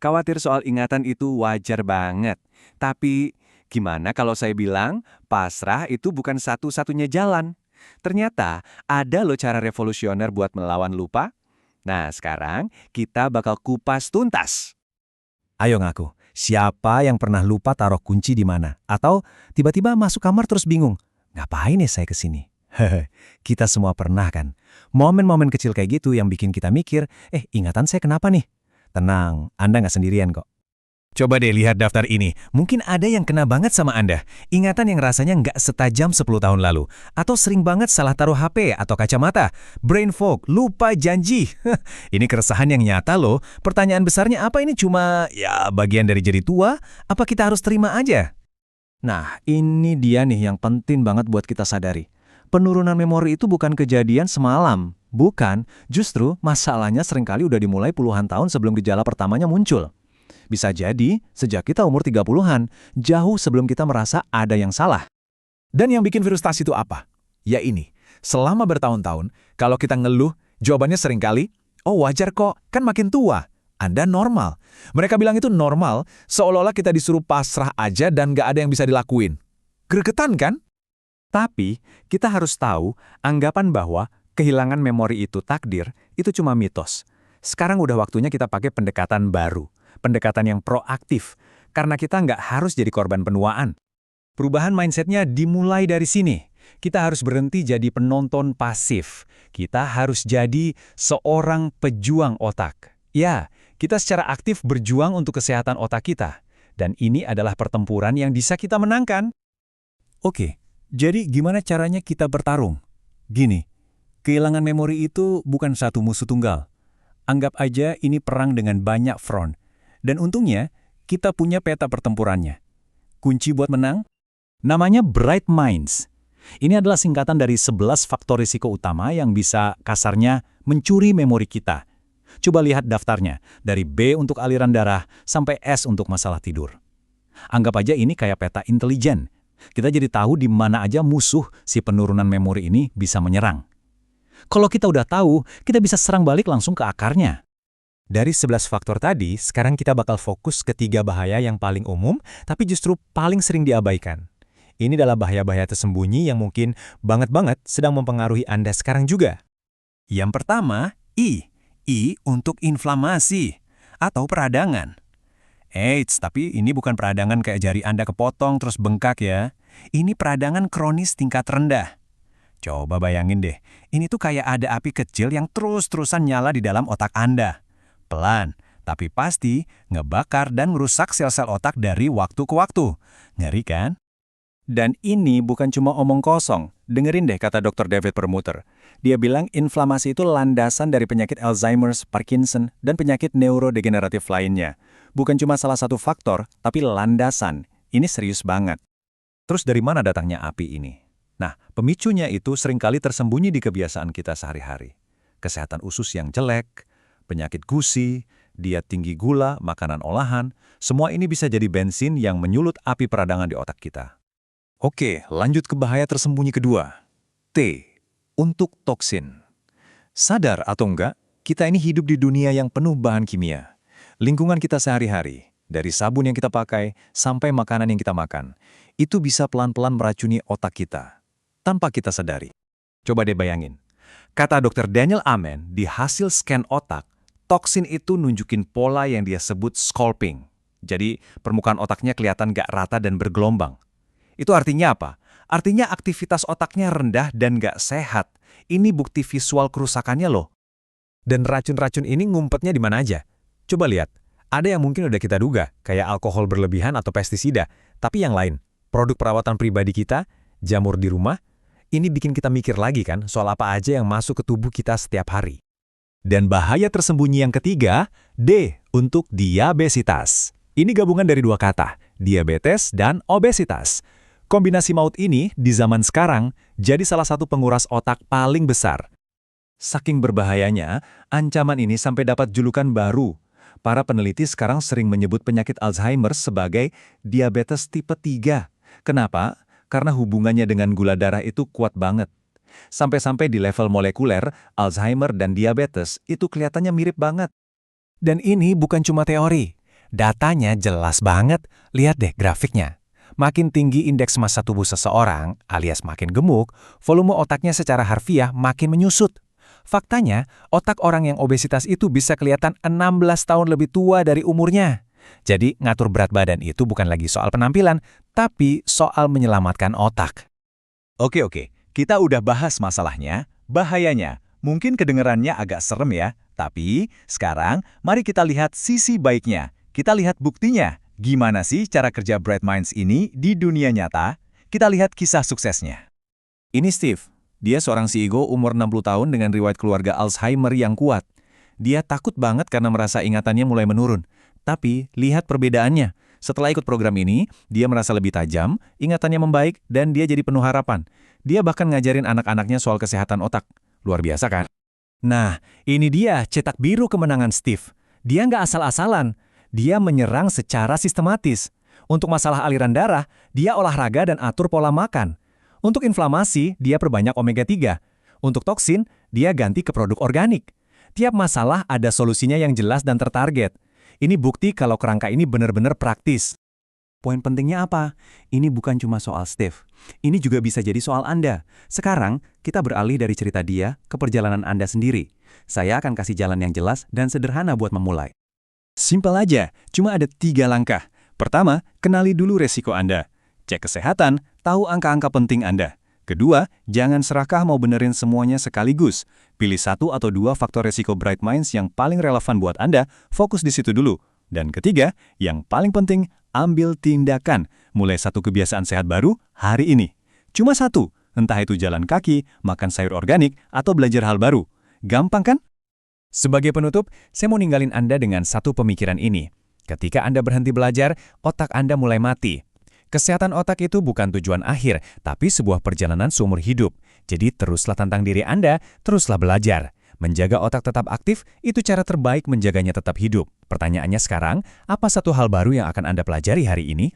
Khawatir soal ingatan itu wajar banget. Tapi, gimana kalau saya bilang pasrah itu bukan satu-satunya jalan? Ternyata ada loh cara revolusioner buat melawan lupa. Nah, sekarang kita bakal kupas tuntas. Ayo ngaku, siapa yang pernah lupa taruh kunci di mana? Atau tiba-tiba masuk kamar terus bingung, ngapain ya saya kesini? Hehe, kita semua pernah kan? Momen-momen kecil kayak gitu yang bikin kita mikir, ingatan saya kenapa nih? Tenang, Anda nggak sendirian kok. Coba deh lihat daftar ini, mungkin ada yang kena banget sama Anda. Ingatan yang rasanya nggak setajam 10 tahun lalu. Atau sering banget salah taruh HP atau kacamata. Brain fog, lupa janji. Ini keresahan yang nyata loh. Pertanyaan besarnya apa ini cuma, ya bagian dari jadi tua? Apa kita harus terima aja? Nah, ini dia nih yang penting banget buat kita sadari. Penurunan memori itu bukan kejadian semalam. Bukan, justru masalahnya seringkali udah dimulai puluhan tahun sebelum gejala pertamanya muncul. Bisa jadi sejak kita umur 30-an, jauh sebelum kita merasa ada yang salah. Dan yang bikin frustasi itu apa? Ya ini, selama bertahun-tahun, kalau kita ngeluh, jawabannya seringkali, oh wajar kok, kan makin tua. Anda normal. Mereka bilang itu normal, seolah-olah kita disuruh pasrah aja dan gak ada yang bisa dilakuin. Gregetan kan? Tapi, kita harus tahu, anggapan bahwa kehilangan memori itu takdir, itu cuma mitos. Sekarang udah waktunya kita pakai pendekatan baru. Pendekatan yang proaktif, karena kita nggak harus jadi korban penuaan. Perubahan mindsetnya dimulai dari sini. Kita harus berhenti jadi penonton pasif. Kita harus jadi seorang pejuang otak. Ya, kita secara aktif berjuang untuk kesehatan otak kita. Dan ini adalah pertempuran yang bisa kita menangkan. Oke, jadi gimana caranya kita bertarung? Gini, kehilangan memori itu bukan satu musuh tunggal. Anggap aja ini perang dengan banyak front. Dan untungnya, kita punya peta pertempurannya. Kunci buat menang? Namanya Bright Minds. Ini adalah singkatan dari 11 faktor risiko utama yang bisa kasarnya mencuri memori kita. Coba lihat daftarnya, dari B untuk aliran darah sampai S untuk masalah tidur. Anggap aja ini kayak peta intelijen. Kita jadi tahu di mana aja musuh si penurunan memori ini bisa menyerang. Kalau kita udah tahu, kita bisa serang balik langsung ke akarnya. Dari 11 faktor tadi, sekarang kita bakal fokus ke 3 bahaya yang paling umum, tapi justru paling sering diabaikan. Ini adalah bahaya-bahaya tersembunyi yang mungkin banget sedang mempengaruhi Anda sekarang juga. Yang pertama, I. I untuk inflamasi atau peradangan. Eits, tapi ini bukan peradangan kayak jari Anda kepotong terus bengkak ya. Ini peradangan kronis tingkat rendah. Coba bayangin deh, ini tuh kayak ada api kecil yang terus-terusan nyala di dalam otak Anda. Pelan, tapi pasti ngebakar dan merusak sel-sel otak dari waktu ke waktu. Ngeri kan? Dan ini bukan cuma omong kosong. Dengerin deh kata Dr. David Perlmutter. Dia bilang inflamasi itu landasan dari penyakit Alzheimer's, Parkinson, dan penyakit neurodegeneratif lainnya. Bukan cuma salah satu faktor, tapi landasan. Ini serius banget. Terus dari mana datangnya api ini? Nah, pemicunya itu seringkali tersembunyi di kebiasaan kita sehari-hari. Kesehatan usus yang jelek, penyakit gusi, diet tinggi gula, makanan olahan, semua ini bisa jadi bensin yang menyulut api peradangan di otak kita. Oke, lanjut ke bahaya tersembunyi kedua. T. Untuk toksin. Sadar atau enggak, kita ini hidup di dunia yang penuh bahan kimia. Lingkungan kita sehari-hari, dari sabun yang kita pakai sampai makanan yang kita makan, itu bisa pelan-pelan meracuni otak kita, tanpa kita sadari. Coba deh bayangin. Kata Dr. Daniel Amen, di hasil scan otak, toksin itu nunjukin pola yang dia sebut scalping. Jadi, permukaan otaknya kelihatan gak rata dan bergelombang. Itu artinya apa? Artinya aktivitas otaknya rendah dan gak sehat. Ini bukti visual kerusakannya loh. Dan racun-racun ini ngumpetnya di mana aja? Coba lihat. Ada yang mungkin udah kita duga, kayak alkohol berlebihan atau pestisida. Tapi yang lain, produk perawatan pribadi kita, jamur di rumah, ini bikin kita mikir lagi kan soal apa aja yang masuk ke tubuh kita setiap hari. Dan bahaya tersembunyi yang ketiga, D untuk diabesitas. Ini gabungan dari dua kata, diabetes dan obesitas. Kombinasi maut ini di zaman sekarang jadi salah satu penguras otak paling besar. Saking berbahayanya, ancaman ini sampai dapat julukan baru. Para peneliti sekarang sering menyebut penyakit Alzheimer sebagai diabetes tipe 3. Kenapa? Karena hubungannya dengan gula darah itu kuat banget. Sampai-sampai di level molekuler, Alzheimer dan diabetes itu kelihatannya mirip banget. Dan ini bukan cuma teori. Datanya jelas banget, lihat deh grafiknya. Makin tinggi indeks massa tubuh seseorang, alias makin gemuk, volume otaknya secara harfiah makin menyusut. Faktanya, otak orang yang obesitas itu bisa kelihatan 16 tahun lebih tua dari umurnya. Jadi, ngatur berat badan itu bukan lagi soal penampilan, tapi soal menyelamatkan otak. Oke, kita udah bahas masalahnya, bahayanya. Mungkin kedengerannya agak serem ya, tapi sekarang mari kita lihat sisi baiknya. Kita lihat buktinya. Gimana sih cara kerja Bright Minds ini di dunia nyata? Kita lihat kisah suksesnya. Ini Steve. Dia seorang CEO umur 60 tahun dengan riwayat keluarga Alzheimer yang kuat. Dia takut banget karena merasa ingatannya mulai menurun. Tapi, lihat perbedaannya. Setelah ikut program ini, dia merasa lebih tajam, ingatannya membaik, dan dia jadi penuh harapan. Dia bahkan ngajarin anak-anaknya soal kesehatan otak. Luar biasa kan? Nah, ini dia cetak biru kemenangan Steve. Dia nggak asal-asalan. Dia menyerang secara sistematis. Untuk masalah aliran darah, dia olahraga dan atur pola makan. Untuk inflamasi, dia perbanyak omega 3. Untuk toksin, dia ganti ke produk organik. Tiap masalah ada solusinya yang jelas dan tertarget. Ini bukti kalau kerangka ini benar-benar praktis. Poin pentingnya apa? Ini bukan cuma soal Steve. Ini juga bisa jadi soal Anda. Sekarang, kita beralih dari cerita dia ke perjalanan Anda sendiri. Saya akan kasih jalan yang jelas dan sederhana buat memulai. Simpel aja, cuma ada 3 langkah. Pertama, kenali dulu resiko Anda. Cek kesehatan, tahu angka-angka penting Anda. Kedua, jangan serakah mau benerin semuanya sekaligus. Pilih 1 atau 2 faktor resiko Bright Minds yang paling relevan buat Anda, fokus di situ dulu. Dan ketiga, yang paling penting, ambil tindakan. Mulai 1 kebiasaan sehat baru hari ini. Cuma 1, entah itu jalan kaki, makan sayur organik, atau belajar hal baru. Gampang kan? Sebagai penutup, saya mau ninggalin Anda dengan satu pemikiran ini. Ketika Anda berhenti belajar, otak Anda mulai mati. Kesehatan otak itu bukan tujuan akhir, tapi sebuah perjalanan seumur hidup. Jadi teruslah tantang diri Anda, teruslah belajar. Menjaga otak tetap aktif, itu cara terbaik menjaganya tetap hidup. Pertanyaannya sekarang, apa satu hal baru yang akan Anda pelajari hari ini?